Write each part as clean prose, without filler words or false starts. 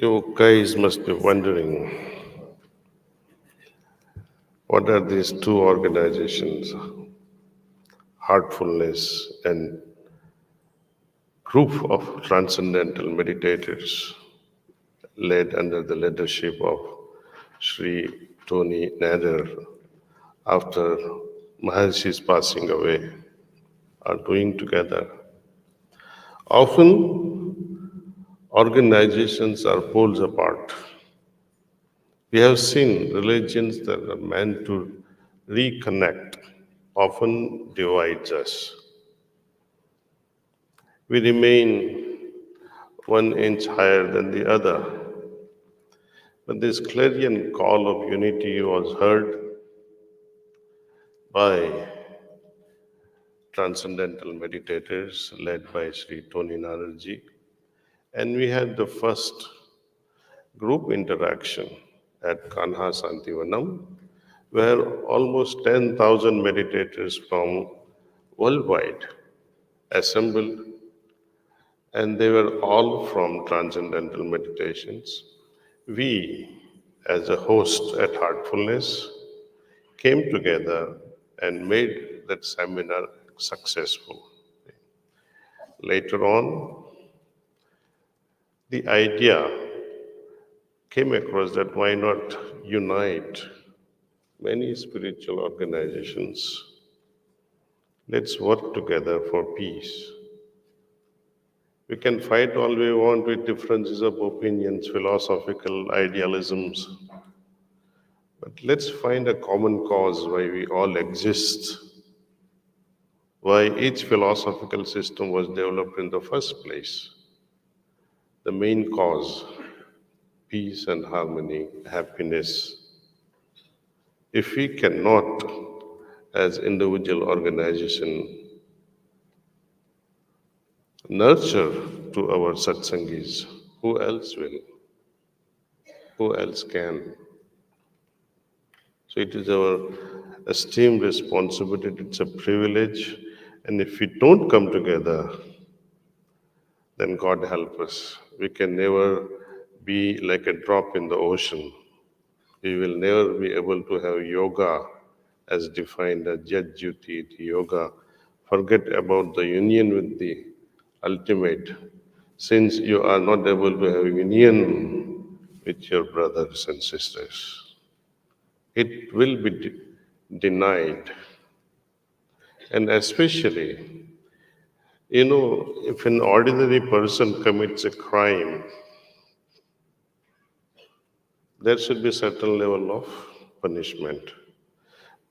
You guys must be wondering, what are these two organizations, Heartfulness and group of transcendental meditators led under the leadership of Sri Tony Nader after Maharshi's passing away, are doing together. Often, organizations are poles apart. We have seen religions that are meant to reconnect, often divides us. We remain 1 inch higher than the other. But this clarion call of unity was heard by transcendental meditators led by Sri Tony Nadarji. And we had the first group interaction at Kanha Shanti Vanam, where almost 10,000 meditators from worldwide assembled, and they were all from transcendental meditations. We, as a host at Heartfulness, came together and made that seminar successful. Later on, the idea came across that why not unite many spiritual organizations? Let's work together for peace. We can fight all we want with differences of opinions, philosophical idealisms, but let's find a common cause why we all exist, why each philosophical system was developed in the first place. The main cause, peace and harmony, happiness. If we cannot, as individual organization, nurture to our satsangis, who else will? Who else can? So it is our esteemed responsibility, it's a privilege, and if we don't come together, then God help us. We can never be like a drop in the ocean. We will never be able to have yoga as defined as Jat Jyoti yoga. Forget about the union with the ultimate, since you are not able to have union with your brothers and sisters. It will be denied. And especially, if an ordinary person commits a crime, there should be a certain level of punishment.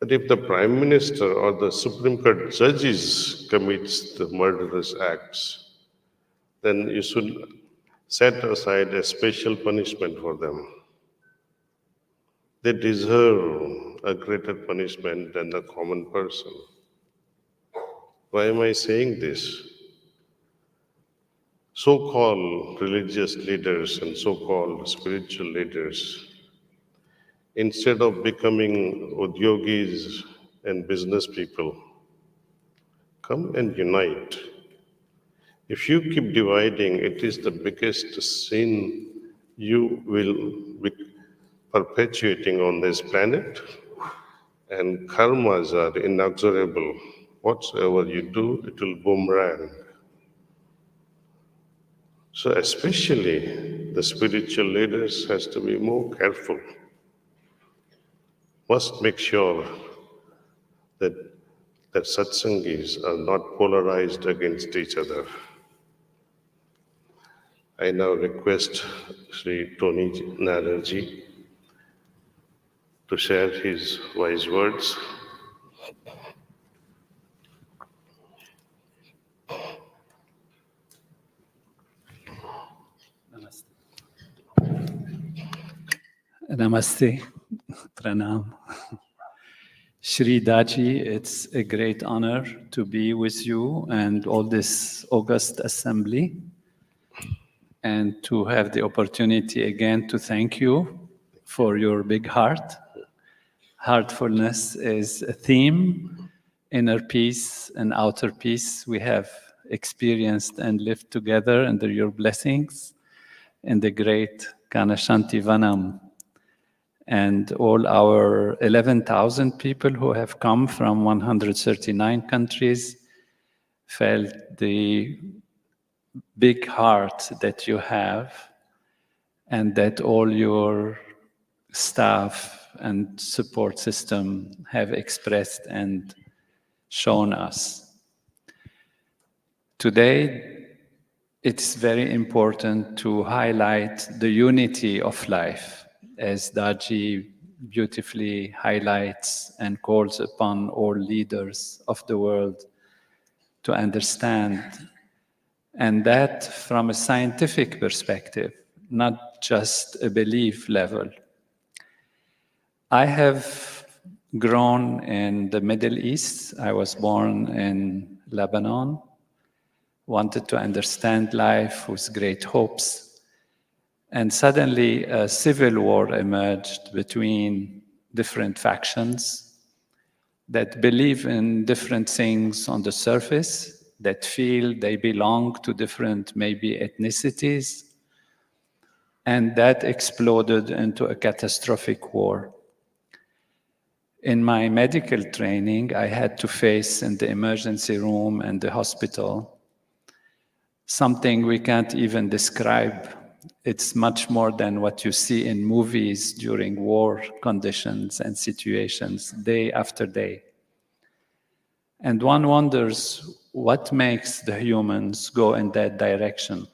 But if the Prime Minister or the Supreme Court judges commits the murderous acts, then you should set aside a special punishment for them. They deserve a greater punishment than the common person. Why am I saying this? So-called religious leaders and so-called spiritual leaders, instead of becoming udyogis and business people, come and unite. If you keep dividing, it is the biggest sin you will be perpetuating on this planet, and karmas are inexorable. Whatsoever you do, it will boomerang. So especially the spiritual leaders has to be more careful. Must make sure that satsangis are not polarized against each other. I now request Sri Tony Nadarji to share his wise words. Namaste, Pranam. Shri Daaji, it's a great honor to be with you and all this august assembly, and to have the opportunity again to thank you for your big heart. Heartfulness is a theme, inner peace and outer peace we have experienced and lived together under your blessings in the great Kanha, Shanti, Vanam, and all our 11,000 people who have come from 139 countries felt the big heart that you have and that all your staff and support system have expressed and shown us. Today, it's very important to highlight the unity of life, as Daaji beautifully highlights and calls upon all leaders of the world to understand, and that from a scientific perspective, not just a belief level. I have grown in the Middle East. I was born in Lebanon, wanted to understand life with great hopes. And suddenly a civil war emerged between different factions that believe in different things on the surface, that feel they belong to different maybe ethnicities, and that exploded into a catastrophic war. In my medical training, I had to face in the emergency room and the hospital something we can't even describe. It's much more than what you see in movies during war conditions and situations, day after day. And one wonders what makes the humans go in that direction?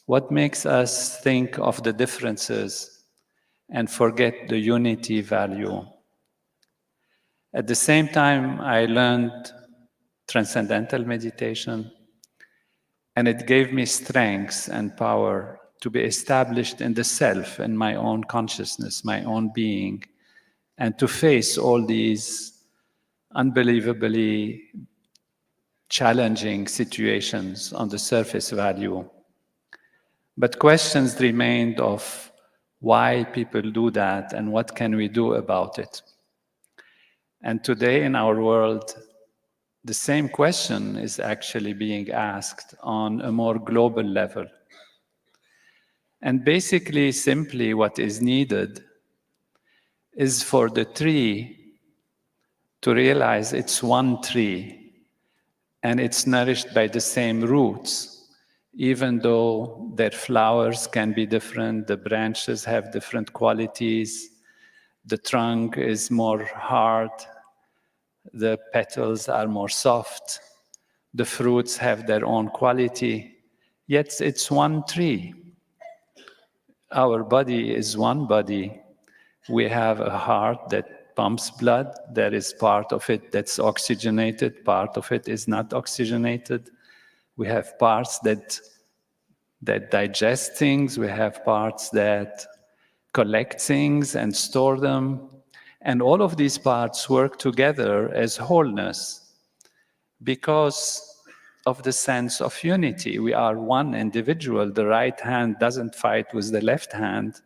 What makes us think of the differences and forget the unity value? At the same time, I learned transcendental meditation, and it gave me strength and power to be established in the self, in my own consciousness, my own being, and to face all these unbelievably challenging situations on the surface value. But questions remained of why people do that and what can we do about it. And today in our world, the same question is actually being asked on a more global level. And basically, simply what is needed is for the tree to realize it's one tree and it's nourished by the same roots, even though their flowers can be different, the branches have different qualities, the trunk is more hard, the petals are more soft, the fruits have their own quality, yet it's one tree. Our body is one body. We have a heart that pumps blood. There is part of it that's oxygenated, part of it is not oxygenated. We have parts that digest things. We have parts that collect things and store them. And all of these parts work together as wholeness because of the sense of unity. We are one individual. The right hand doesn't fight with the left hand.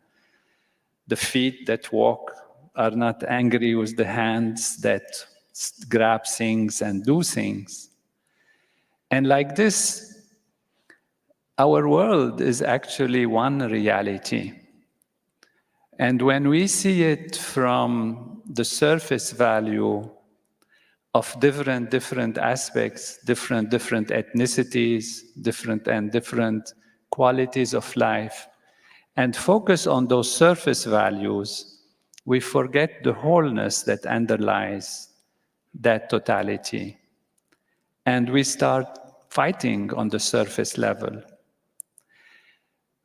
The feet that walk are not angry with the hands that grab things and do things. And like this, our world is actually one reality. And when we see it from the surface value of different aspects, different ethnicities, different qualities of life, and focus on those surface values, we forget the wholeness that underlies that totality. And we start fighting on the surface level.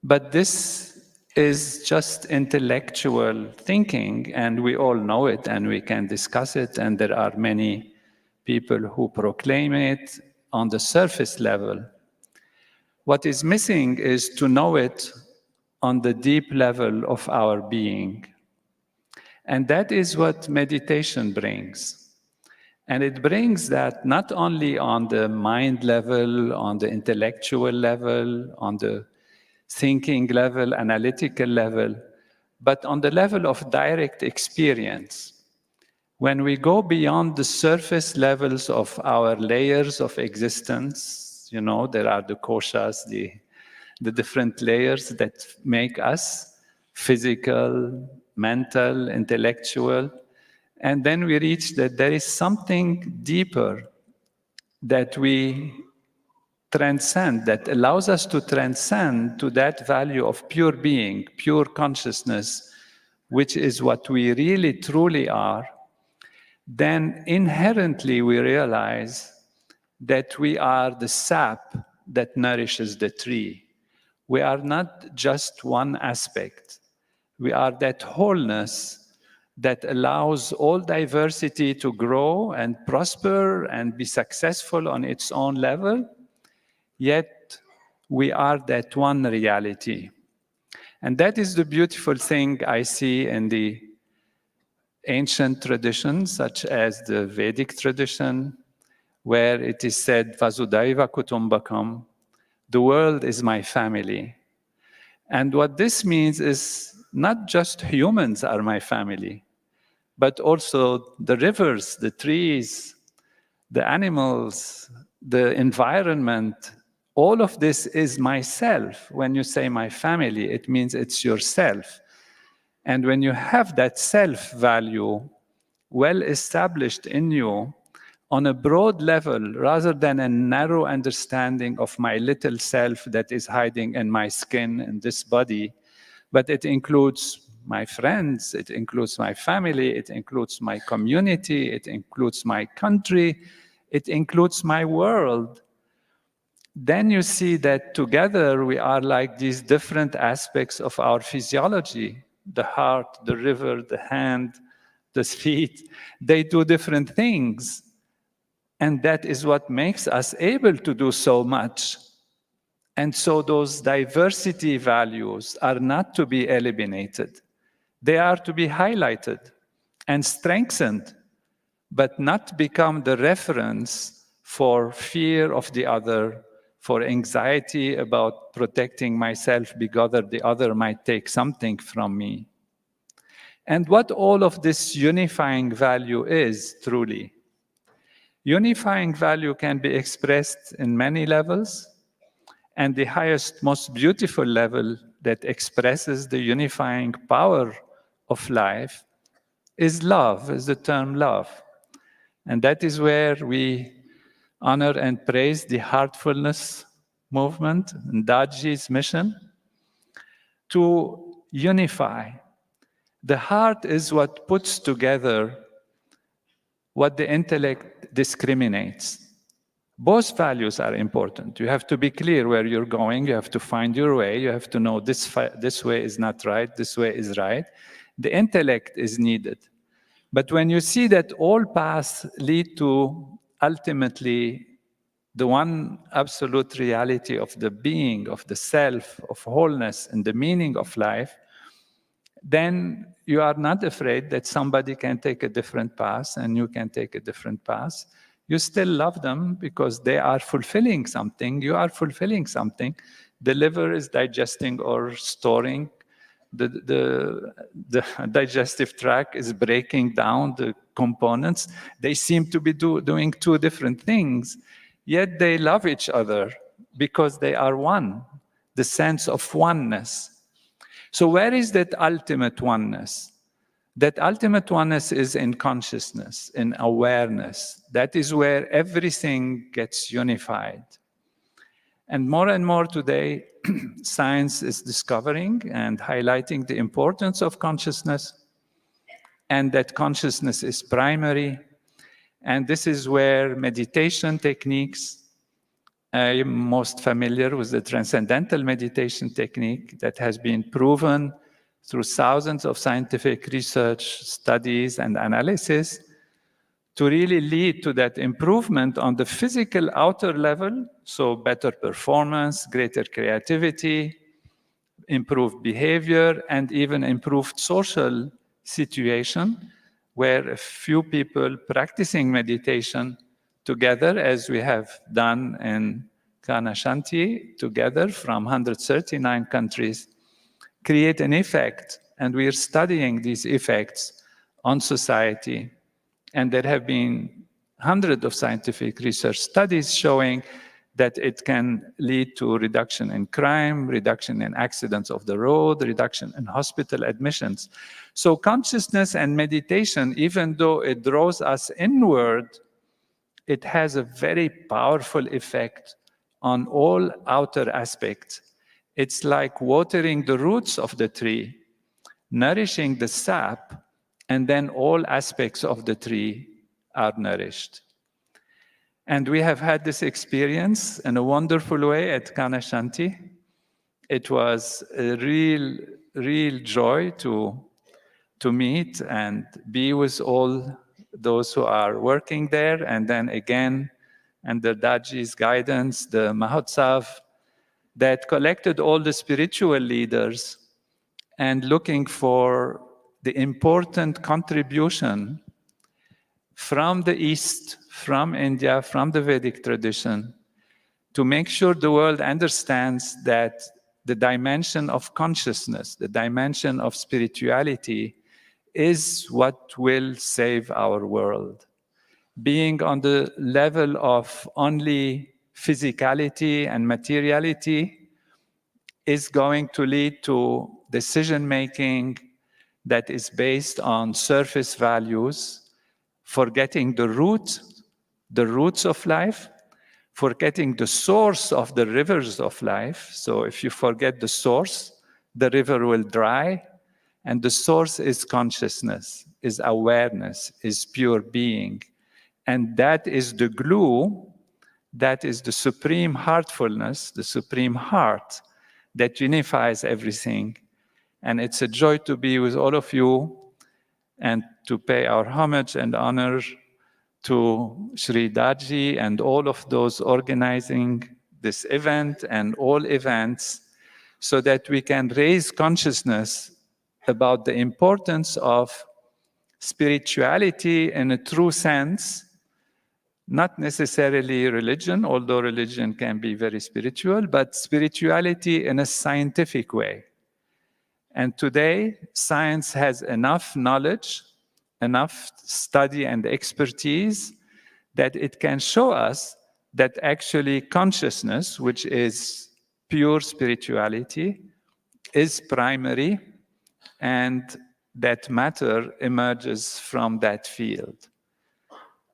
But this is just intellectual thinking, and we all know it, and we can discuss it, and there are many people who proclaim it on the surface level. What is missing is to know it on the deep level of our being. And that is what meditation brings. And it brings that not only on the mind level, on the intellectual level, on the thinking level, analytical level, but on the level of direct experience. When we go beyond the surface levels of our layers of existence, there are the koshas, the different layers that make us physical, mental, intellectual. And then we reach that there is something deeper that we transcend, that allows us to transcend to that value of pure being, pure consciousness, which is what we really truly are. Then inherently we realize that we are the sap that nourishes the tree. We are not just one aspect. We are that wholeness that allows all diversity to grow and prosper and be successful on its own level, yet we are that one reality. And that is the beautiful thing I see in the ancient traditions, such as the Vedic tradition, where it is said, Vasudhaiva Kutumbakam, the world is my family. And what this means is not just humans are my family, but also the rivers, the trees, the animals, the environment. All of this is myself. When you say my family, it means it's yourself. And when you have that self-value well established in you on a broad level, rather than a narrow understanding of my little self that is hiding in my skin and this body, but it includes my friends, it includes my family, it includes my community, it includes my country, it includes my world. Then you see that together we are like these different aspects of our physiology. The heart, the river, the hand, the feet, they do different things. And that is what makes us able to do so much. And so those diversity values are not to be eliminated. They are to be highlighted and strengthened, but not become the reference for fear of the other, for anxiety about protecting myself because the other might take something from me. And what all of this unifying value is, truly. Unifying value can be expressed in many levels, and the highest, most beautiful level that expresses the unifying power of life is love, is the term love. And that is where we honor and praise the Heartfulness movement and Daaji's mission to unify. The heart is what puts together what the intellect discriminates. Both values are important. You have to be clear where you're going. You have to find your way. You have to know this way is not right, this way is right. The intellect is needed. But when you see that all paths lead to ultimately the one absolute reality of the being, of the self, of wholeness, and the meaning of life, then you are not afraid that somebody can take a different path and you can take a different path. You still love them because they are fulfilling something. You are fulfilling something. The liver is digesting or storing. The digestive tract is breaking down the components. They seem to be doing two different things, yet they love each other because they are one, the sense of oneness. So where is that ultimate oneness? That ultimate oneness is in consciousness, in awareness. That is where everything gets unified. And more today, science is discovering and highlighting the importance of consciousness, and that consciousness is primary. And this is where meditation techniques, I'm most familiar with the transcendental meditation technique that has been proven through thousands of scientific research, studies, and analysis to really lead to that improvement on the physical outer level, so better performance, greater creativity, improved behavior, and even improved social situation, where a few people practicing meditation together, as we have done in Kanha Shanti, together from 139 countries, create an effect. And we are studying these effects on society. And there have been hundreds of scientific research studies showing that it can lead to reduction in crime, reduction in accidents of the road, reduction in hospital admissions. So consciousness and meditation, even though it draws us inward, it has a very powerful effect on all outer aspects. It's like watering the roots of the tree, nourishing the sap, and then all aspects of the tree are nourished. And we have had this experience in a wonderful way at Kanha Shanti. It was a real joy to meet and be with all those who are working there. And then again, under Daaji's guidance, the Mahotsav that collected all the spiritual leaders and looking for the important contribution from the East, from India, from the Vedic tradition, to make sure the world understands that the dimension of consciousness, the dimension of spirituality, is what will save our world. Being on the level of only physicality and materiality is going to lead to decision-making that is based on surface values, forgetting the roots of life, forgetting the source of the rivers of life. So if you forget the source, the river will dry. And the source is consciousness, is awareness, is pure being. And that is the glue, that is the supreme heartfulness, the supreme heart that unifies everything. And it's a joy to be with all of you and to pay our homage and honor to Sri Daaji and all of those organizing this event and all events, so that we can raise consciousness about the importance of spirituality in a true sense, not necessarily religion, although religion can be very spiritual, but spirituality in a scientific way. And today, science has enough knowledge, enough study and expertise that it can show us that actually consciousness, which is pure spirituality, is primary, and that matter emerges from that field.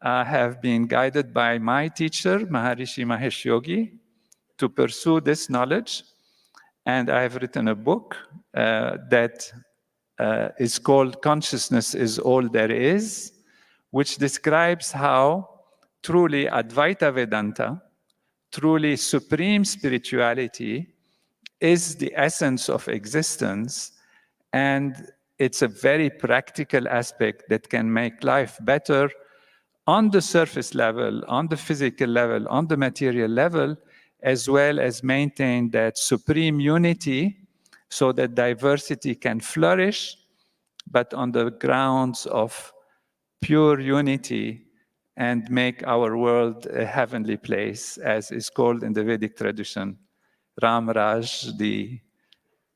I have been guided by my teacher, Maharishi Mahesh Yogi, to pursue this knowledge, and I have written a book that is called Consciousness is All There Is, which describes how truly Advaita Vedanta, truly supreme spirituality, is the essence of existence, and it's a very practical aspect that can make life better on the surface level, on the physical level, on the material level, as well as maintain that supreme unity so that diversity can flourish, but on the grounds of pure unity, and make our world a heavenly place, as is called in the Vedic tradition, Ram Raj, the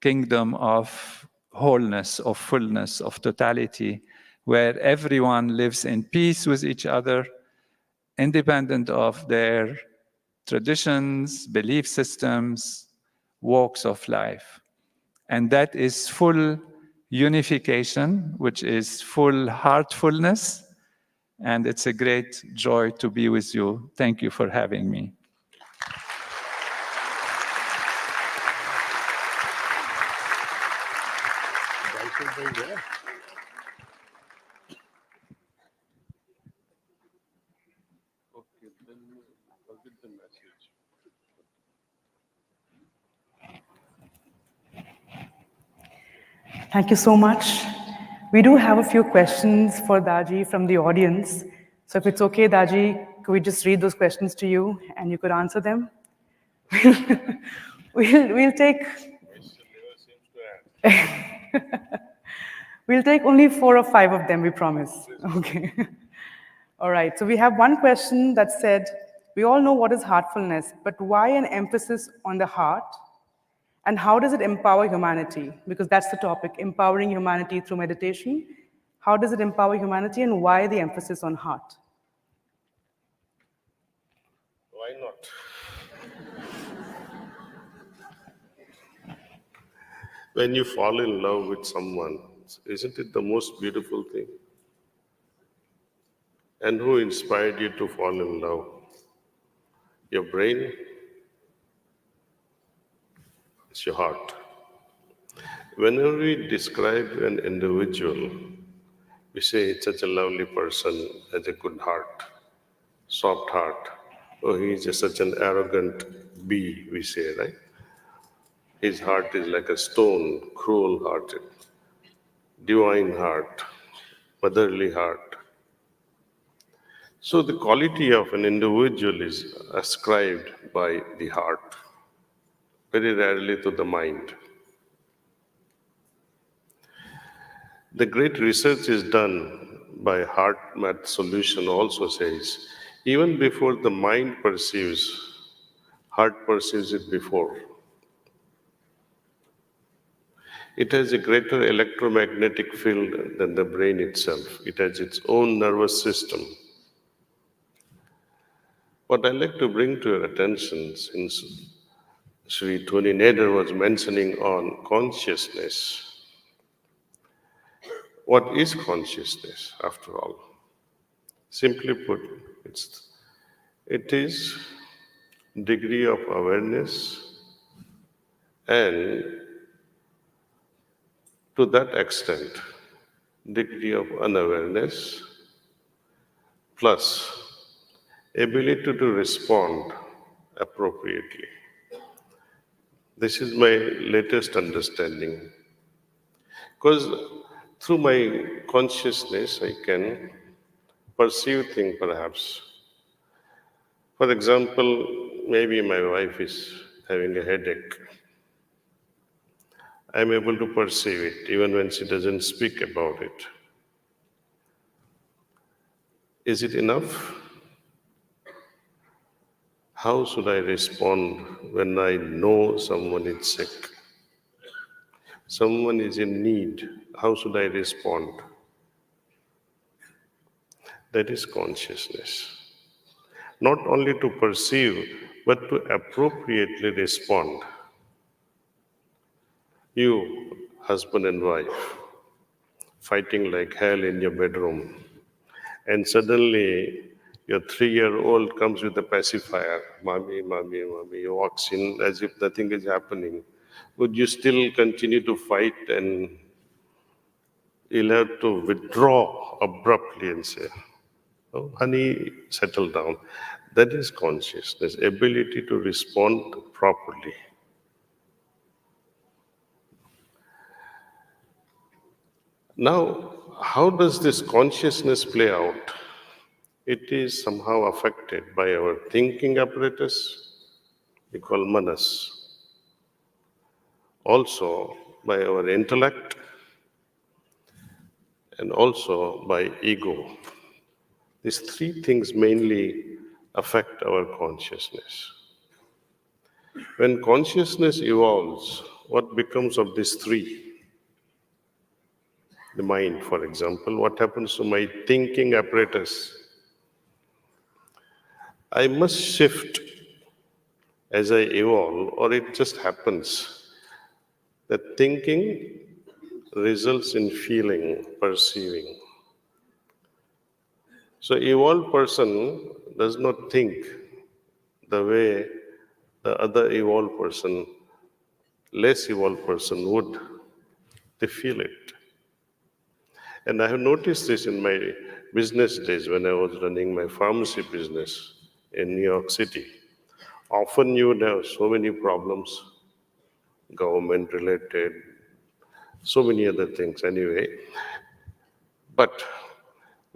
kingdom of wholeness, of fullness, of totality, where everyone lives in peace with each other, independent of their traditions, belief systems, walks of life. And that is full unification, which is full heartfulness. And it's a great joy to be with you. Thank you for having me. Thank you so much. We do have a few questions for Daaji from the audience. So if it's okay, Daaji, could we just read those questions to you and you could answer them? we'll take we'll take only 4 or 5 of them, we promise. Okay. All right. So we have one question that said, we all know what is heartfulness, but why an emphasis on the heart? And how does it empower humanity? Because that's the topic, empowering humanity through meditation. How does it empower humanity, and why the emphasis on heart? Why not? When you fall in love with someone, isn't it the most beautiful thing? And who inspired you to fall in love? Your brain? It's your heart. Whenever we describe an individual, we say it's such a lovely person, has a good heart, soft heart. Oh, he's just such an arrogant bee, we say, right? His heart is like a stone, cruel hearted, divine heart, motherly heart. So the quality of an individual is ascribed by the heart, very rarely to the mind. The great research is done by HeartMath solution also says, even before the mind perceives, heart perceives it before. It has a greater electromagnetic field than the brain itself. It has its own nervous system. What I'd like to bring to your attention, since Sri Tony Nader was mentioning on consciousness, what is consciousness after all? Simply put, it is degree of awareness, and to that extent, degree of unawareness plus ability to respond appropriately. This is my latest understanding. Because through my consciousness, I can perceive things perhaps. For example, maybe my wife is having a headache. I'm able to perceive it even when she doesn't speak about it. Is it enough? How should I respond when I know someone is sick? Someone is in need. How should I respond? That is consciousness. Not only to perceive, but to appropriately respond. You, husband and wife, fighting like hell in your bedroom, and suddenly your 3-year-old comes with a pacifier, mommy, mommy, mommy, he walks in as if nothing is happening. Would you still continue to fight, and you'll have to withdraw abruptly and say, oh, honey, settle down. That is consciousness, ability to respond properly. Now, how does this consciousness play out? It is somehow affected by our thinking apparatus, we call manas, also by our intellect, and also by ego. These three things mainly affect our consciousness. When consciousness evolves, what becomes of these three? The mind, for example, what happens to my thinking apparatus? I must shift as I evolve, or it just happens that thinking results in feeling, perceiving. So evolved person does not think the way the other evolved person, less evolved person would. They feel it. And I have noticed this in my business days when I was running my pharmacy business in New York City. Often you would have so many problems, government related, so many other things anyway. But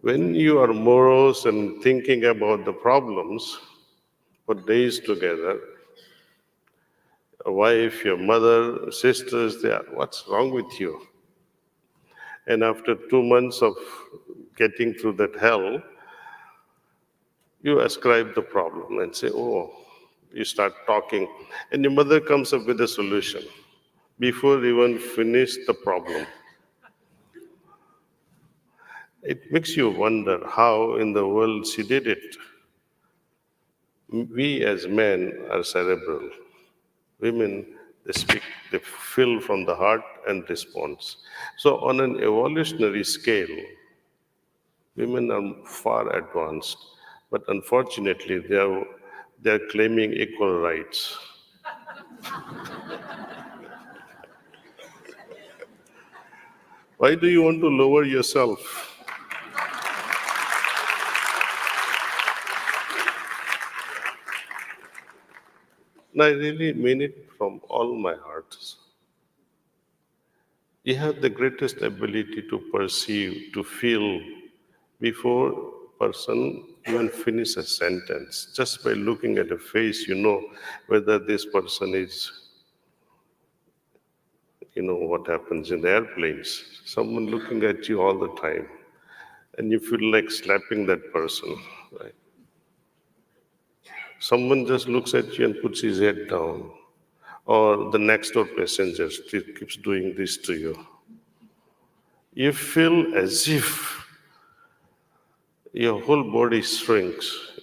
when you are morose and thinking about the problems for days together, a wife, your mother, sisters, they are, what's wrong with you? And after 2 months of getting through that hell, you ascribe the problem and say, oh, you start talking. And your mother comes up with a solution before you even finish the problem. It makes you wonder how in the world she did it. We as men are cerebral. Women They speak, they feel from the heart and response. So on an evolutionary scale, women are far advanced, but unfortunately they are claiming equal rights. Why do you want to lower yourself? And I really mean it from all my heart. You have the greatest ability to perceive, to feel before person even finish a sentence. Just by looking at a face, you know whether this person is, what happens in the airplanes. Someone looking at you all the time, and you feel like slapping that person, right? Someone just looks at you and puts his head down, or the next door passenger still keeps doing this to you. You feel as if your whole body shrinks.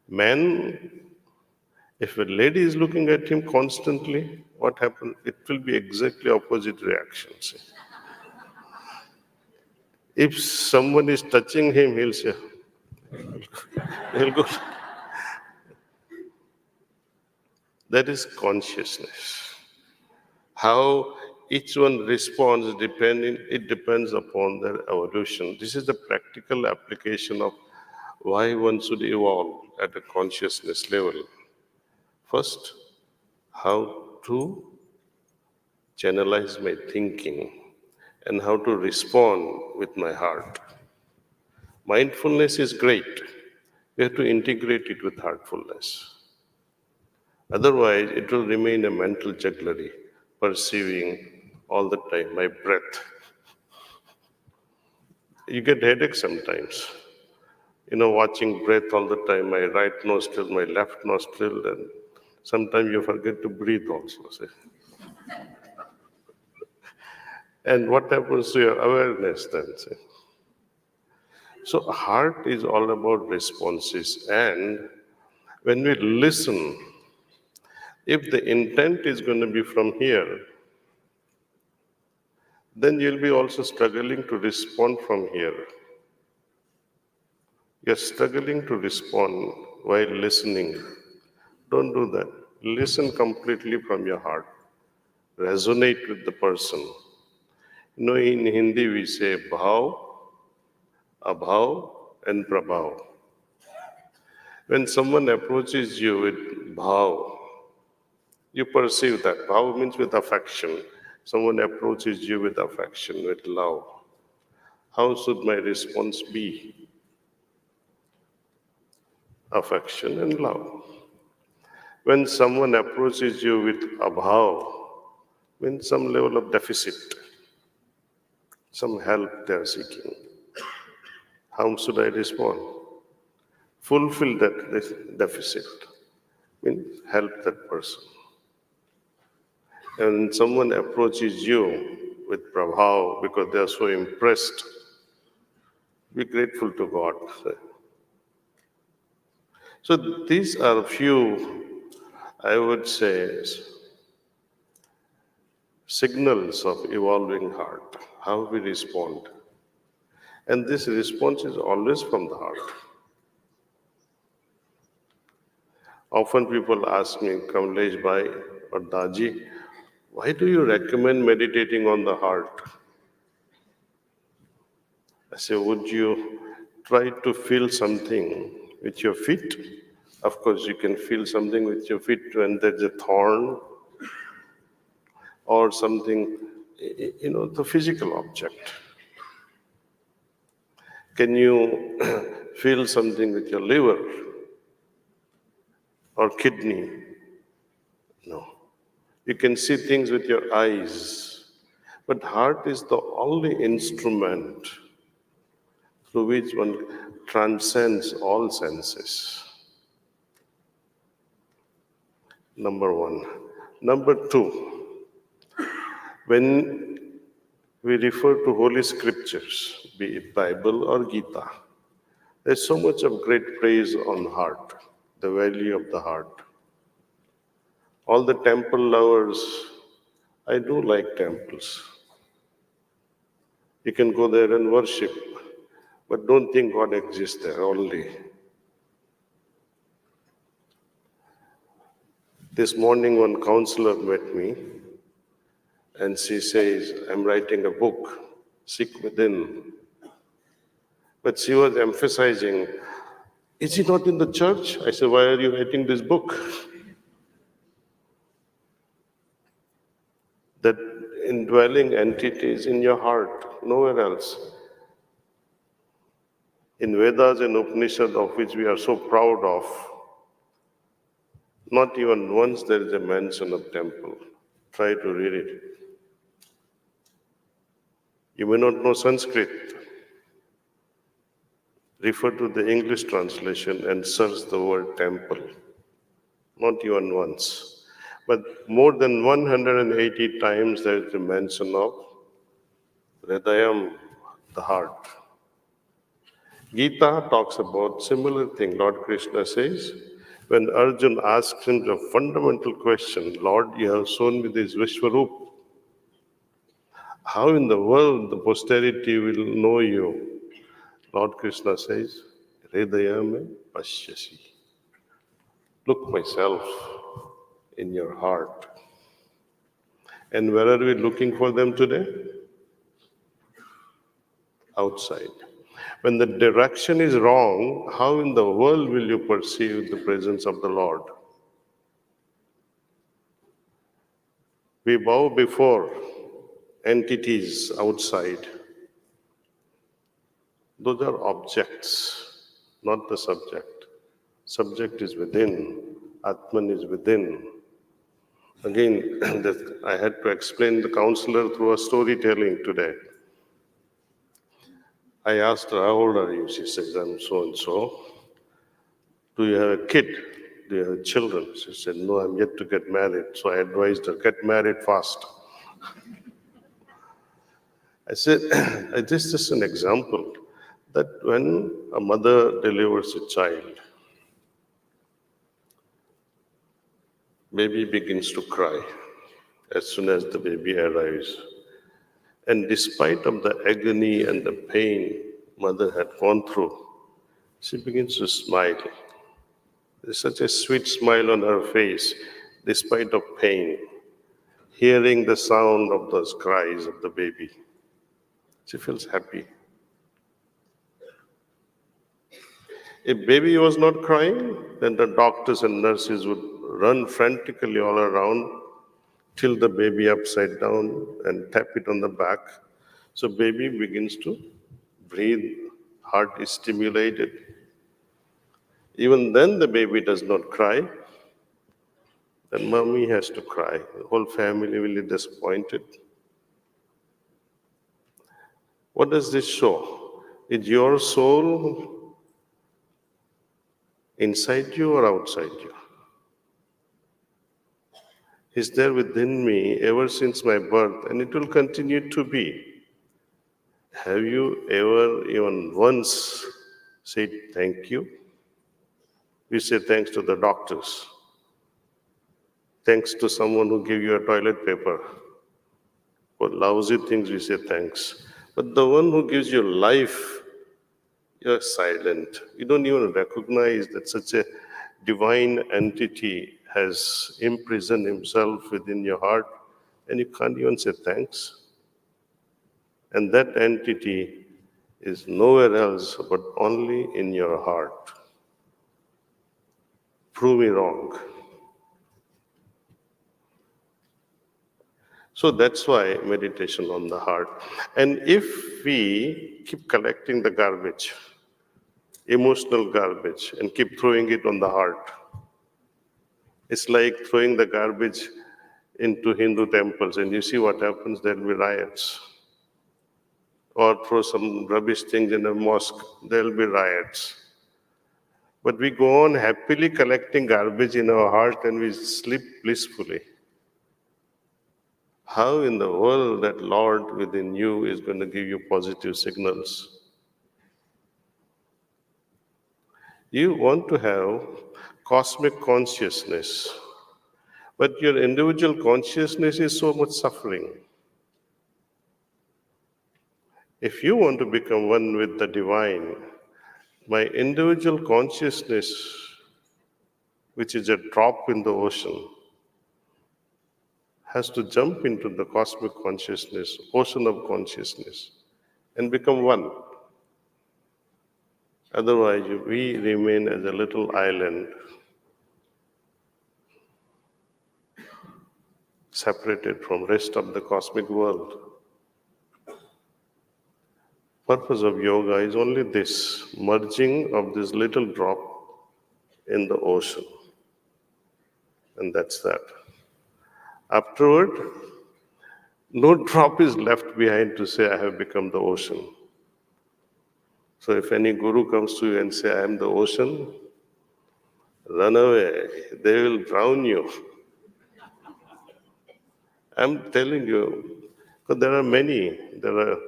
Man, if a lady is looking at him constantly, what happens? It will be exactly opposite reactions. If someone is touching him, he'll say, he'll go. That is consciousness. How each one responds it depends upon their evolution. This is the practical application of why one should evolve at a consciousness level. First, how to channelize my thinking and how to respond with my heart. Mindfulness is great. We have to integrate it with heartfulness. Otherwise, it will remain a mental jugglery, perceiving all the time my breath. You get headache sometimes. Watching breath all the time, my right nostril, my left nostril, and sometimes you forget to breathe also. Say. And what happens to your awareness then? Say? So heart is all about responses. And when we listen, if the intent is going to be from here, then you'll be also struggling to respond from here. You're struggling to respond while listening. Don't do that. Listen completely from your heart. Resonate with the person. In Hindi we say bhav, abhav, and prabhav. When someone approaches you with bhav, you perceive that. Bhav means with affection. Someone approaches you with affection, with love. How should my response be? Affection and love. When someone approaches you with abhav, means some level of deficit, some help they are seeking. How should I respond? Fulfill that deficit, means help that person. And someone approaches you with prabhav because they are so impressed, be grateful to God. So these are a few, I would say, signals of evolving heart, how we respond. And this response is always from the heart. Often people ask me, Kamlesh Bhai or Daaji, why do you recommend meditating on the heart? I say, would you try to feel something with your feet? Of course, you can feel something with your feet when there's a thorn or something, the physical object. Can you feel something with your liver or kidney? No. You can see things with your eyes, but heart is the only instrument through which one transcends all senses. Number one. Number two, when we refer to Holy Scriptures, be it Bible or Gita, there's so much of great praise on heart, the value of the heart. All the temple lovers, I do like temples. You can go there and worship, but don't think God exists there only. This morning, one counselor met me and she says, I'm writing a book, Seek Within. But she was emphasizing, is he not in the church? I said, why are you writing this book? That indwelling entity is in your heart, nowhere else. In Vedas and Upanishad, of which we are so proud of, not even once there is a mention of temple. Try to read it. You may not know Sanskrit. Refer to the English translation and search the word temple. Not even once. But more than 180 times there is a mention of Hridayam, the heart. Gita talks about similar thing. Lord Krishna says, when Arjun asks him the fundamental question, Lord, you have shown me this Vishwarup. How in the world the posterity will know you? Lord Krishna says, Hridayame pashyasi. Look myself in your heart. And where are we looking for them today? Outside. When the direction is wrong, how in the world will you perceive the presence of the Lord? We bow before entities outside. Those are objects, not the subject. Subject is within, Atman is within. Again, I had to explain the counselor through a storytelling today. I asked her, how old are you? She says, I'm so and so. Do you have a kid? Do you have children? She said, no, I'm yet to get married. So I advised her, get married fast. I said, this is just an example that when a mother delivers a child, baby begins to cry as soon as the baby arrives. And despite of the agony and the pain mother had gone through, she begins to smile. There's such a sweet smile on her face, despite of pain, hearing the sound of those cries of the baby. She feels happy. If baby was not crying, then the doctors and nurses would run frantically all around, tilt the baby upside down and tap it on the back. So baby begins to breathe, heart is stimulated. Even then the baby does not cry, then mommy has to cry. The whole family will be disappointed. What does this show? Is your soul inside you or outside you? Is there within me ever since my birth, and it will continue to be. Have you ever even once said thank you? We say thanks to the doctors. Thanks to someone who gave you a toilet paper. For lousy things we say thanks. But the one who gives you life, you're silent. You don't even recognize that such a divine entity has imprisoned himself within your heart, and you can't even say thanks. And that entity is nowhere else but only in your heart. Prove me wrong. So that's why meditation on the heart. And if we keep collecting the garbage, emotional garbage, and keep throwing it on the heart, it's like throwing the garbage into Hindu temples, and you see what happens, there'll be riots. Or throw some rubbish things in a mosque, there'll be riots. But we go on happily collecting garbage in our heart and we sleep blissfully. How in the world that Lord within you is going to give you positive signals? You want to have cosmic consciousness. But your individual consciousness is so much suffering. If you want to become one with the divine, my individual consciousness, which is a drop in the ocean, has to jump into the cosmic consciousness, ocean of consciousness, and become one. Otherwise, we remain as a little island, separated from rest of the cosmic world. Purpose of yoga is only this, merging of this little drop in the ocean. And that's that. Afterward, no drop is left behind to say, I have become the ocean. So if any guru comes to you and say, I am the ocean, run away. They will drown you. I'm telling you, because there are many. There are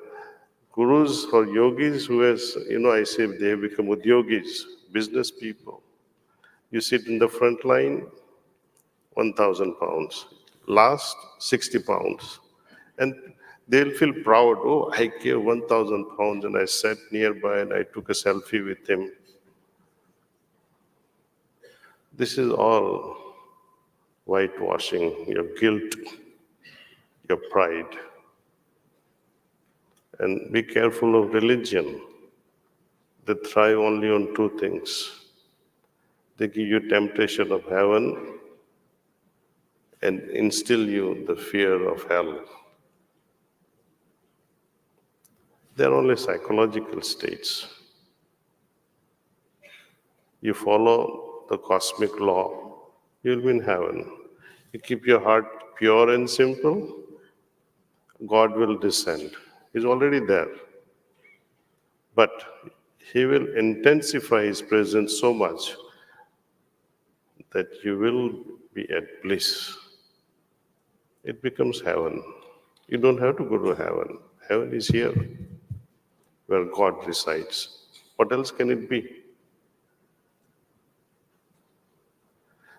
gurus or yogis who has, I say they have become udyogis, business people. You sit in the front line, 1,000 pounds. Last, 60 pounds. And they'll feel proud. Oh, I gave 1,000 pounds and I sat nearby and I took a selfie with him. This is all whitewashing your guilt, your pride. And be careful of religion. They thrive only on two things. They give you temptation of heaven and instill you the fear of hell. They're only psychological states. You follow the cosmic law, you'll be in heaven. You keep your heart pure and simple, God will descend. He's already there. But He will intensify His presence so much that you will be at bliss. It becomes heaven. You don't have to go to heaven. Heaven is here, where God resides. What else can it be?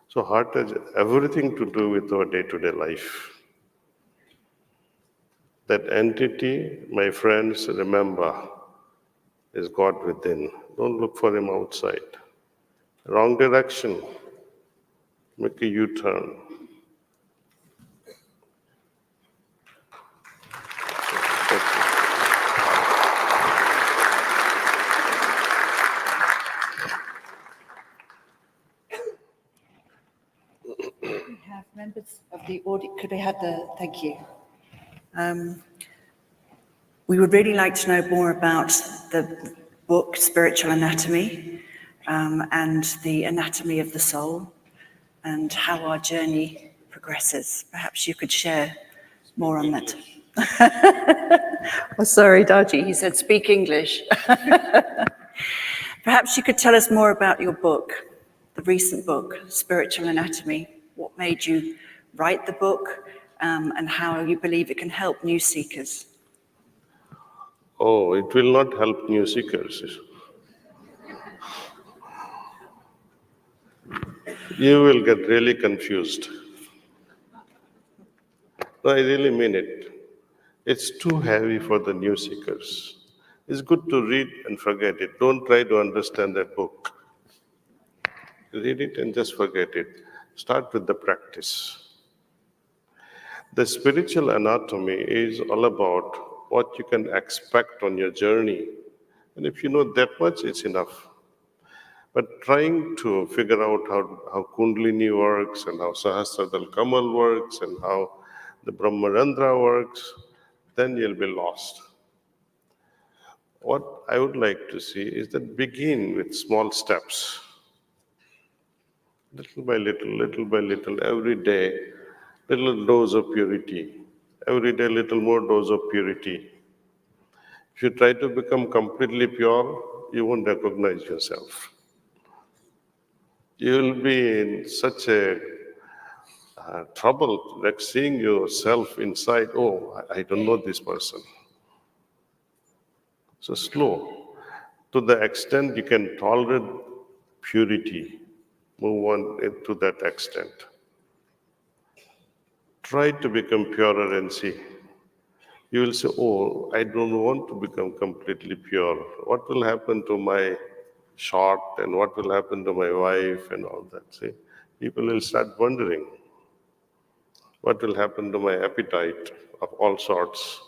So heart has everything to do with our day-to-day life. That entity, my friends, remember, is God within. Don't look for Him outside. Wrong direction, make a U-turn. We have members of the audience. Could we have thank you. We would really like to know more about the book, Spiritual Anatomy, and the anatomy of the soul, and how our journey progresses. Perhaps you could share more on that. Oh, sorry, Daaji, he said speak English. Perhaps you could tell us more about your book, the recent book, Spiritual Anatomy. What made you write the book, and how you believe it can help new seekers? Oh, it will not help new seekers. You will get really confused. No, I really mean it. It's too heavy for the new seekers. It's good to read and forget it. Don't try to understand that book. Read it and just forget it. Start with the practice. The spiritual anatomy is all about what you can expect on your journey. And if you know that much, it's enough. But trying to figure out how Kundalini works and how Sahasradhara Kamal works and how the Brahmarandra works, then you'll be lost. What I would like to see is that begin with small steps. Little by little, every day, little dose of purity. Every day, little more dose of purity. If you try to become completely pure, you won't recognize yourself. You will be in such a trouble, like seeing yourself inside, oh, I don't know this person. So slow. To the extent you can tolerate purity, move on to that extent. Try to become purer and see. You will say, oh, I don't want to become completely pure. What will happen to my short and what will happen to my wife and all that? See, people will start wondering, what will happen to my appetite of all sorts?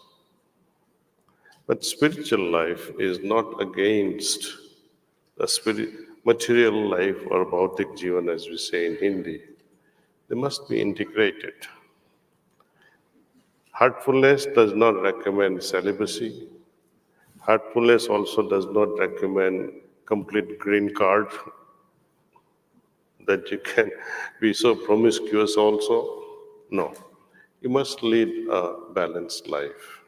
But spiritual life is not against the material life or bhautik jivan, as we say in Hindi. They must be integrated. Heartfulness does not recommend celibacy. Heartfulness also does not recommend complete green card, that you can be so promiscuous also. No, you must lead a balanced life.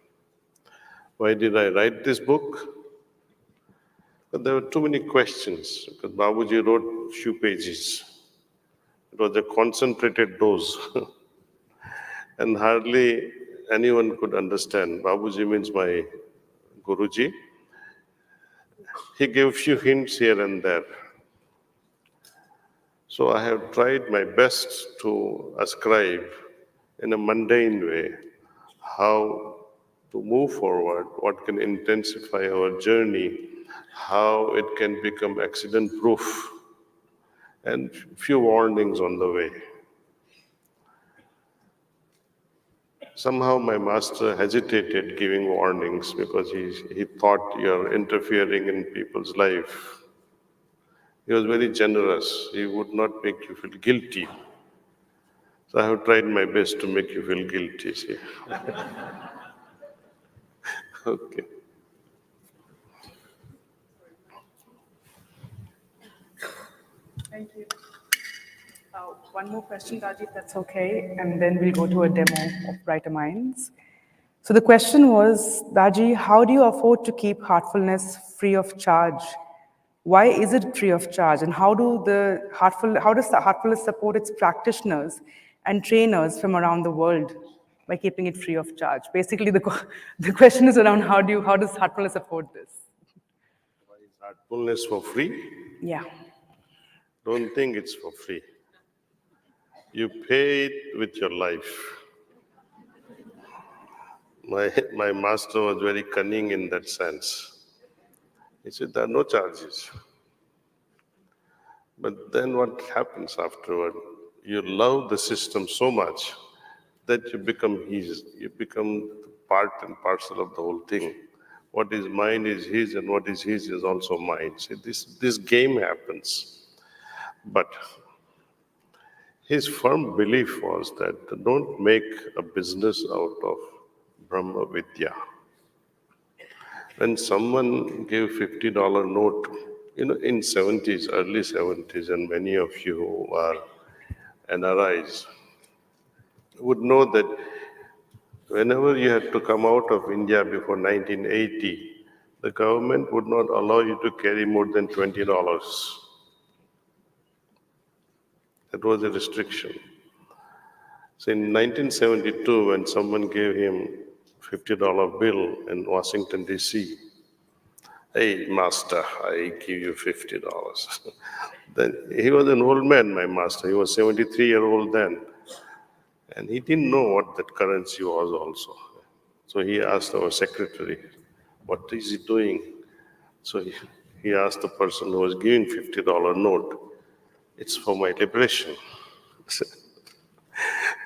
Why did I write this book? But there were too many questions because Babuji wrote few pages. It was a concentrated dose and hardly anyone could understand. Babuji means my Guruji. He gave few hints here and there. So I have tried my best to ascribe in a mundane way how to move forward, what can intensify our journey, how it can become accident proof, and few warnings on the way. Somehow my master hesitated giving warnings because he thought you're interfering in people's life. He was very generous. He would not make you feel guilty. So I have tried my best to make you feel guilty, see. Okay. Thank you. One more question, Daaji, if that's okay, and then we'll go to a demo of Brighter Minds. So the question was, Daaji, how do you afford to keep Heartfulness free of charge? Why is it free of charge? And how does the Heartfulness support its practitioners and trainers from around the world by keeping it free of charge? Basically, the question is around how does Heartfulness afford this? Why is Heartfulness for free? Yeah. Don't think it's for free. You pay it with your life. My master was very cunning in that sense. He said, there are no charges. But then what happens afterward? You love the system so much that you become his. You become part and parcel of the whole thing. What is mine is his, and what is his is also mine. See, this game happens. But his firm belief was that don't make a business out of Brahma Vidya. When someone gave $50 note, in 70s, early 70s, and many of you who are NRIs would know that whenever you had to come out of India before 1980, the government would not allow you to carry more than $20. That was a restriction. So in 1972, when someone gave him $50 bill in Washington, D.C., hey, master, I give you $50. Then he was an old man, my master. He was 73-year-old then. And he didn't know what that currency was also. So he asked our secretary, what is he doing? So he asked the person who was giving $50 note, it's for my liberation.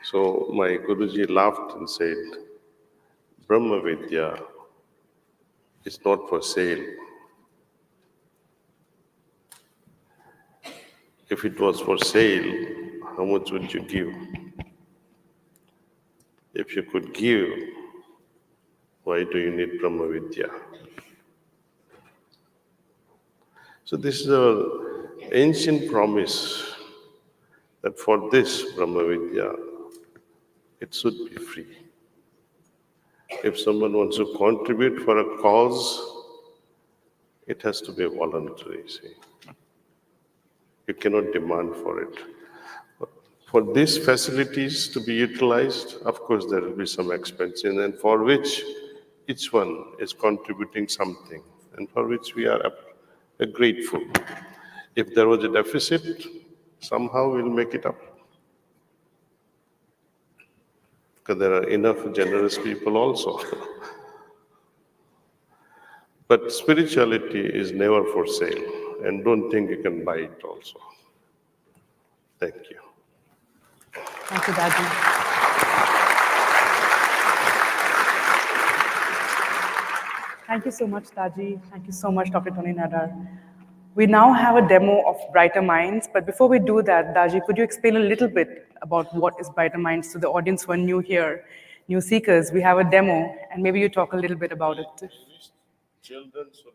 So my Guruji laughed and said, Brahma Vidya is not for sale. If it was for sale, how much would you give? If you could give, why do you need Brahma Vidya? So this is an ancient promise that for this Brahma Vidya, it should be free. If someone wants to contribute for a cause, it has to be voluntary, see. You cannot demand for it. For these facilities to be utilized, of course, there will be some expense, and for which each one is contributing something, and for which we are grateful. If there was a deficit, somehow we'll make it up. because there are enough generous people also. But spirituality is never for sale, and don't think you can buy it also. Thank you. Thank you, Daaji. Thank you so much, Daaji. Thank you so much, Dr. Tony Nadar. We now have a demo of Brighter Minds, but before we do that, Daaji, could you explain a little bit about what is Brighter Minds to the audience who are new here, new seekers? We have a demo, and maybe you talk a little bit about it. Children should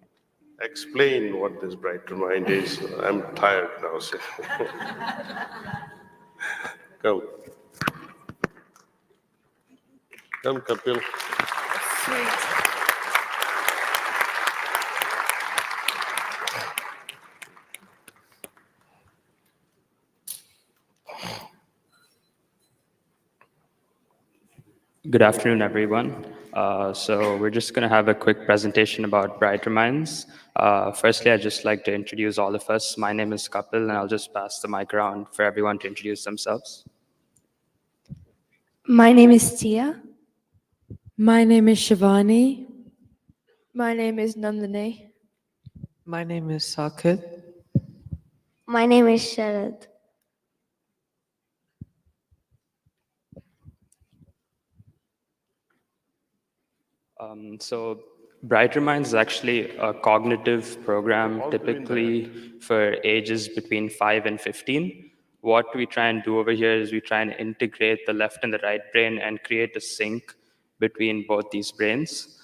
explain what this Brighter Mind is. I'm tired now. So. Come. Come, Kapil. Sweet. Good afternoon, everyone. So we're just going to have a quick presentation about Brighter Minds. Firstly, I'd just like to introduce all of us. My name is Kapil, and I'll just pass the mic around for everyone to introduce themselves. My name is Tia. My name is Shivani. My name is Nandini. My name is Sakit. My name is Sharad. So Brighter Minds is actually a cognitive program typically for ages between 5 and 15. What we try and do over here is we try and integrate the left and the right brain and create a sync between both these brains.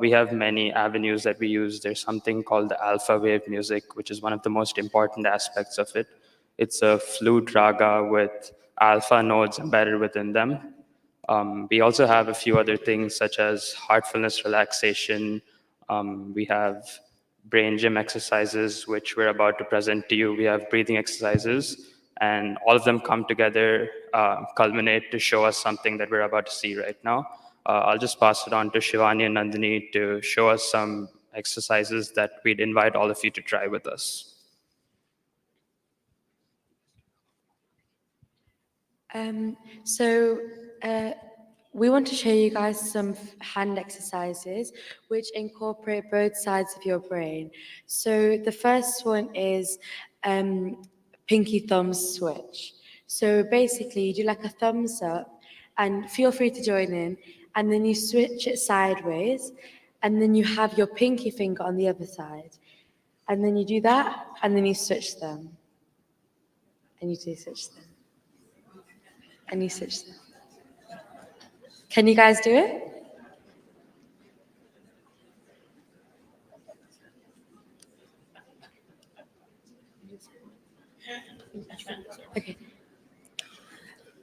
We have many avenues that we use. There's something called the alpha wave music, which is one of the most important aspects of it. It's a flute raga with alpha nodes embedded within them. We also have a few other things such as heartfulness relaxation. We have brain gym exercises, which we're about to present to you. We have breathing exercises, and all of them come together, culminate to show us something that we're about to see right now. I'll just pass it on to Shivani and Nandini to show us some exercises that we'd invite all of you to try with us. We want to show you guys some hand exercises which incorporate both sides of your brain. So the first one is pinky thumb switch. So basically you do like a thumbs up, and feel free to join in, and then you switch it sideways, and then you have your pinky finger on the other side. And then you do that, and then you switch them. And you do switch them. And you switch them. Can you guys do it? Okay.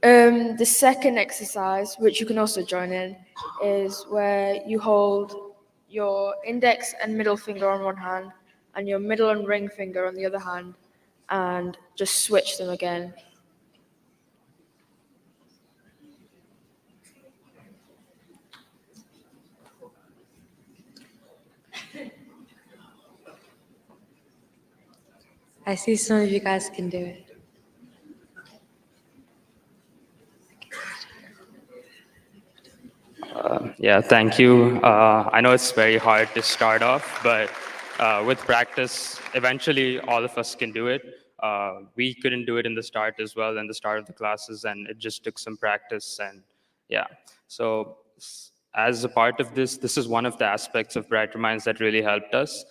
The second exercise, which you can also join in, is where you hold your index and middle finger on one hand and your middle and ring finger on the other hand, and just switch them again. I see some of you guys can do it. Yeah, thank you. I know it's very hard to start off, but with practice, eventually all of us can do it. We couldn't do it in the start as well, in the start of the classes, and it just took some practice. And yeah, so as a part of this, this is one of the aspects of Brighter Minds that really helped us.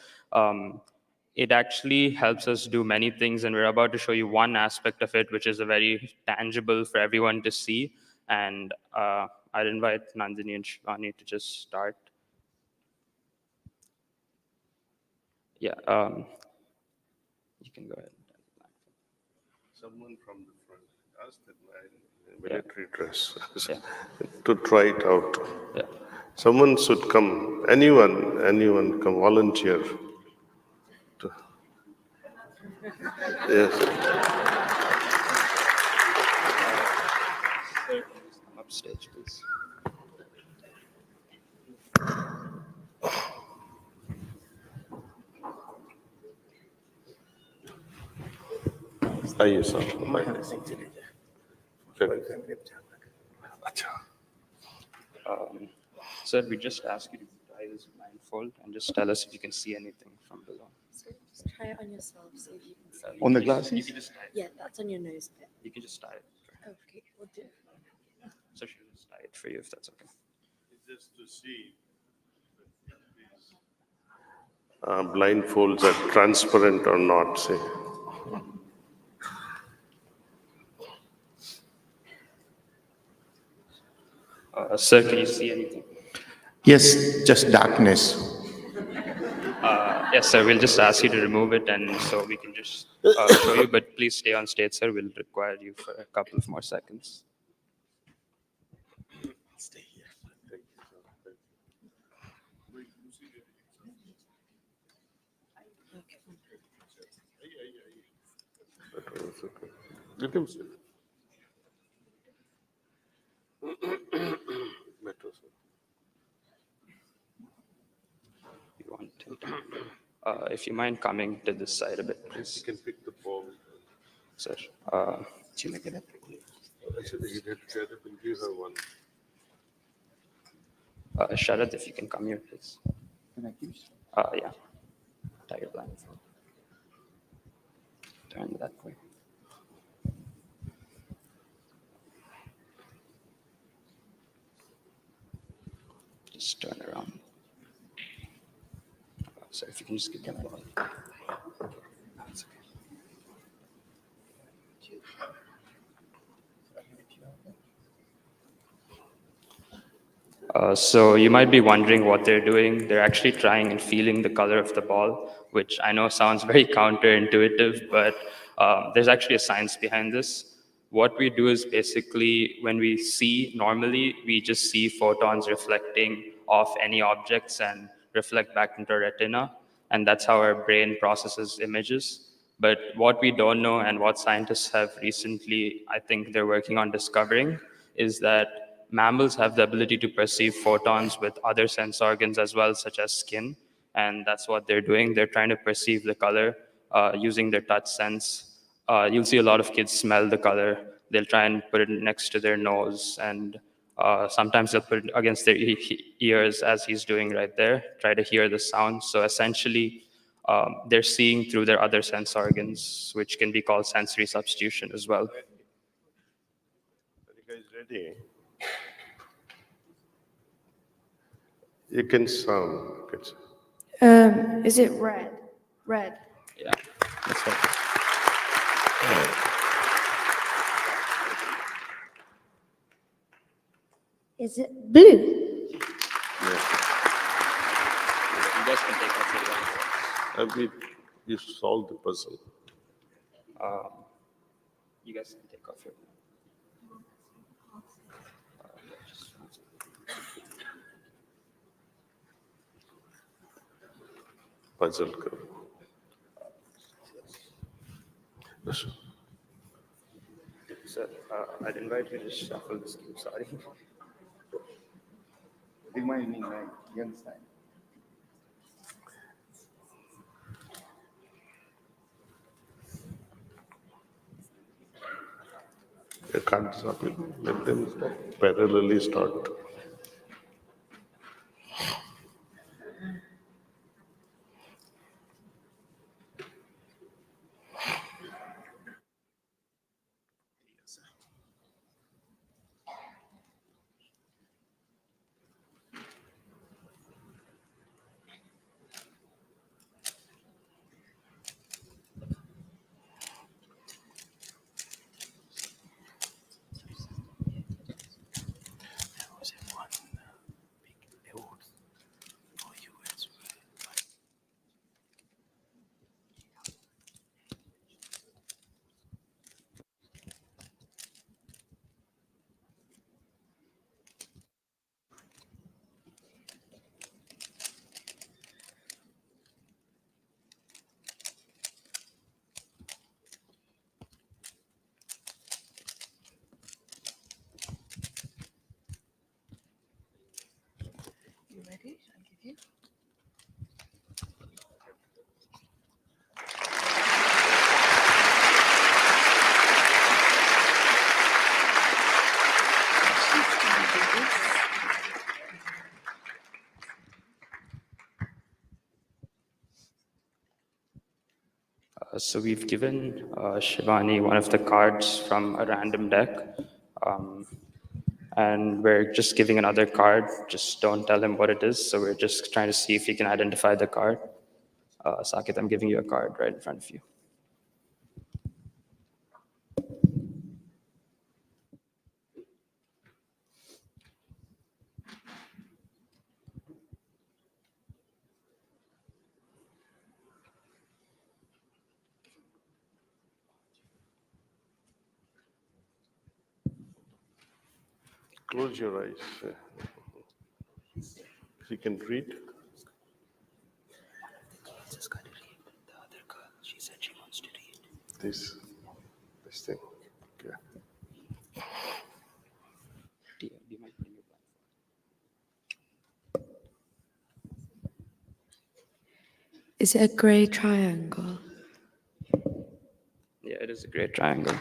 It actually helps us do many things, and we're about to show you one aspect of it, which is a very tangible for everyone to see. And I'd invite Nandini and Shivani to just start. Yeah, you can go ahead. Someone from the front asked that military dress to try it out. Yeah. Someone should come, anyone come volunteer. Yes. Upstage, please. आइए sir अच्छा Sir, we just ask you to try this blindfold and just tell us if you can see anything from below. So just try it on yourself, see if you can see. On the You glasses? can just tie it. Yeah, that's on your nose bit. You can just tie it. Okay, we'll do it. So she'll just tie it for you if that's okay. Just to see blindfolds are transparent or not, say. Sir, can you see anything? Yes, just darkness. Yes, sir. We'll just ask you to remove it, and so we can just show you. But please stay on stage, sir. We'll require you for a couple of more seconds. Stay here. Let him see. Better, sir. You want him to, if you mind coming to this side a bit, please. You can pick the ball. Sir. Actually, you had Sharad and give her one. Sharad, if you can come here, please. Can I keep? Yeah. Tie your blindfold. Turn that way. Just turn around. So if you can just give me a ball. That's okay. So you might be wondering what they're doing. They're actually trying and feeling the color of the ball, which I know sounds very counterintuitive, but there's actually a science behind this. What we do is basically when we see normally, we just see photons reflecting off any objects and reflect back into our retina, and that's how our brain processes images. But what we don't know and what scientists have recently, I think they're working on discovering, is that mammals have the ability to perceive photons with other sense organs as well, such as skin. And that's what they're doing. They're trying to perceive the color using their touch sense. You'll see a lot of kids smell the color. They'll try and put it next to their nose, and sometimes they'll put it against their ears, as he's doing right there, try to hear the sound. So essentially, they're seeing through their other sense organs, which can be called sensory substitution as well. Are you guys ready? You can sound. Is it red? Red. Yeah, that's right. Is it blue? You guys can take off your glasses. You solve the puzzle. You guys can take off your Puzzle. Yes. Sir, I'd invite you to shuffle this cube. Sorry. Remind me, like, you understand? You can't stop it. Let them parallelly start. So we've given Shivani one of the cards from a random deck. And we're just giving another card. Just don't tell him what it is. So we're just trying to see if he can identify the card. Saket, I'm giving you a card right in front of you. Close your eyes. You can read. Just got to read. The other girl, she said she wants to read. This thing. Okay. Do you mind putting your blindfold? Is it a grey triangle? Yeah, it is a great triangle.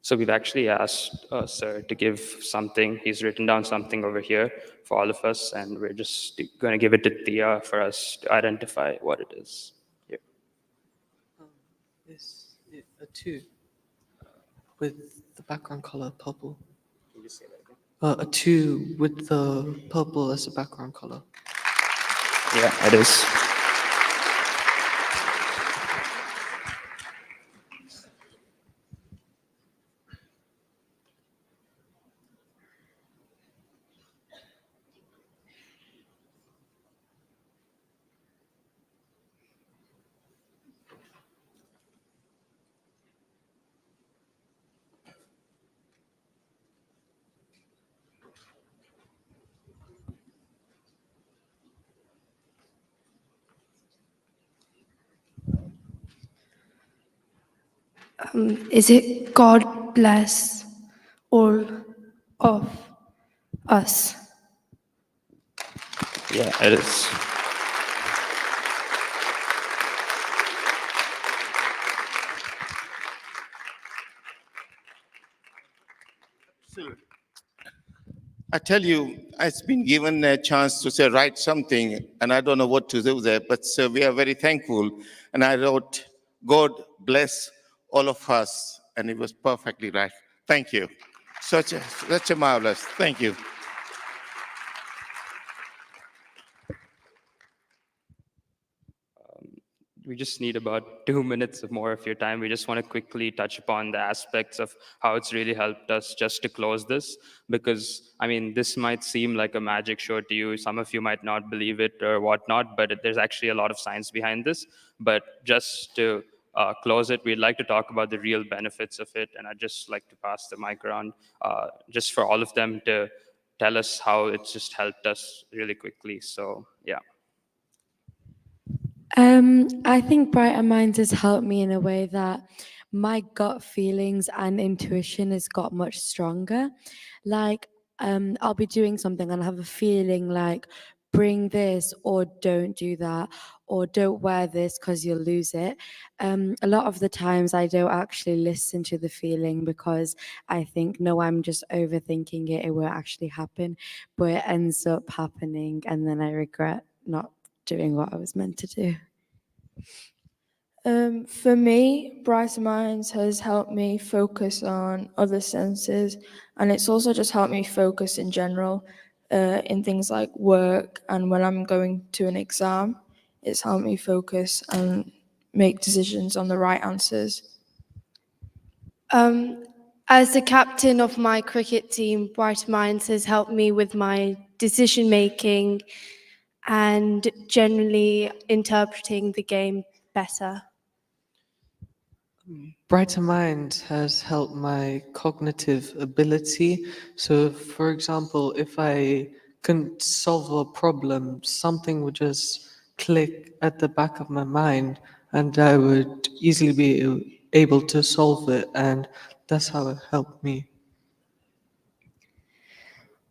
So we've actually asked Sir to give something. He's written down something over here for all of us, and we're just going to give it to Tia for us to identify what it is. Here. Is it a 2 with the background color purple? Can you say that again? A 2 with the purple as a background color. Yeah, it is. Is it God bless all of us? Yeah, it is. I tell you, I've been given a chance to say, write something, and I don't know what to do there, but we are very thankful. And I wrote, God bless all of us, and it was perfectly right. Thank you. Such a marvelous. Thank you. We just need about 2 minutes of more of your time. We just want to quickly touch upon the aspects of how it's really helped us just to close this. Because, I mean, this might seem like a magic show to you. Some of you might not believe it or whatnot, but there's actually a lot of science behind this. But just to close it, we'd like to talk about the real benefits of it. And I'd just like to pass the mic around just for all of them to tell us how it's just helped us really quickly. So, yeah. I think Brighter Minds has helped me in a way that my gut feelings and intuition has got much stronger. Like, I'll be doing something and I have a feeling like, bring this or don't do that or don't wear this because you'll lose it. A lot of the times I don't actually listen to the feeling because I think, no, I'm just overthinking it. It won't actually happen, but it ends up happening and then I regret not doing what I was meant to do. For me, Brighter Minds has helped me focus on other senses, and it's also just helped me focus in general in things like work and when I'm going to an exam. It's helped me focus and make decisions on the right answers. As the captain of my cricket team, Brighter Minds has helped me with my decision making and generally interpreting the game better. Brighter Mind has helped my cognitive ability. So, for example, if I couldn't solve a problem, something would just click at the back of my mind and I would easily be able to solve it. And that's how it helped me.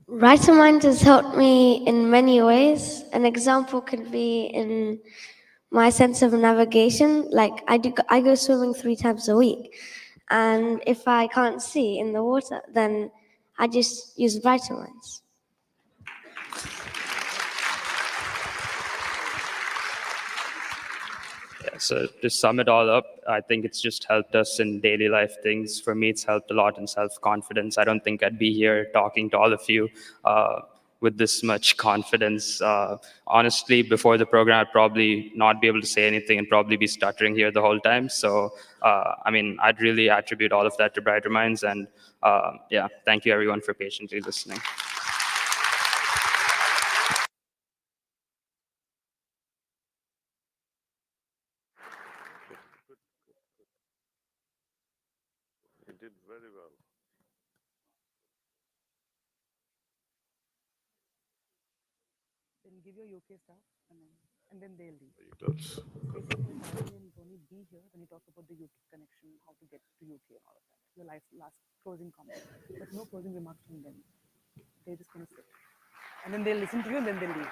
Brighter Mind has helped me in many ways. An example could be in my sense of navigation. Like I go swimming 3 times a week, and if I can't see in the water, then I just use vitamins. Yeah, so to sum it all up, I think it's just helped us in daily life things. For me, it's helped a lot in self-confidence. I don't think I'd be here talking to all of you with this much confidence. Honestly, before the program, I'd probably not be able to say anything and probably be stuttering here the whole time. So, I mean, I'd really attribute all of that to Brighter Minds. And yeah, thank you everyone for patiently listening. You did very well. Then give your UK stuff and then they'll leave. That's, Basically, Daaji and Tony be here when you talk about the UK connection, how to get to UK and all of that. Your last closing comment. But no closing remarks from them. They're just going to sit. And then they'll listen to you and then they'll leave.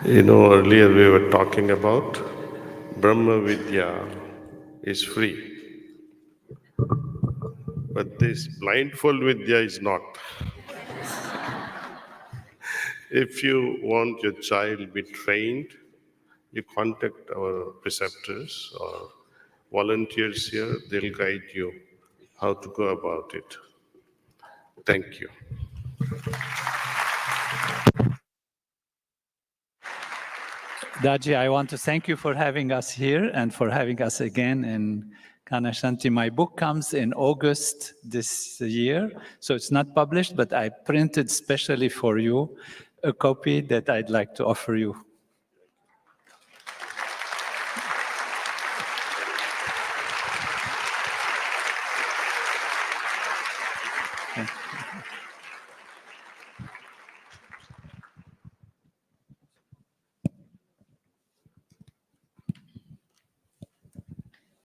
you know, earlier we were talking about Brahma Vidya is free. But this blindfold Vidya is not. If you want your child to be trained, you contact our preceptors or volunteers here, they'll guide you how to go about it. Thank you. Daaji, I want to thank you for having us here and for having us again in Kanha Shanti. My book comes in August this year, so it's not published, but I printed specially for you a copy that I'd like to offer you. Thank you.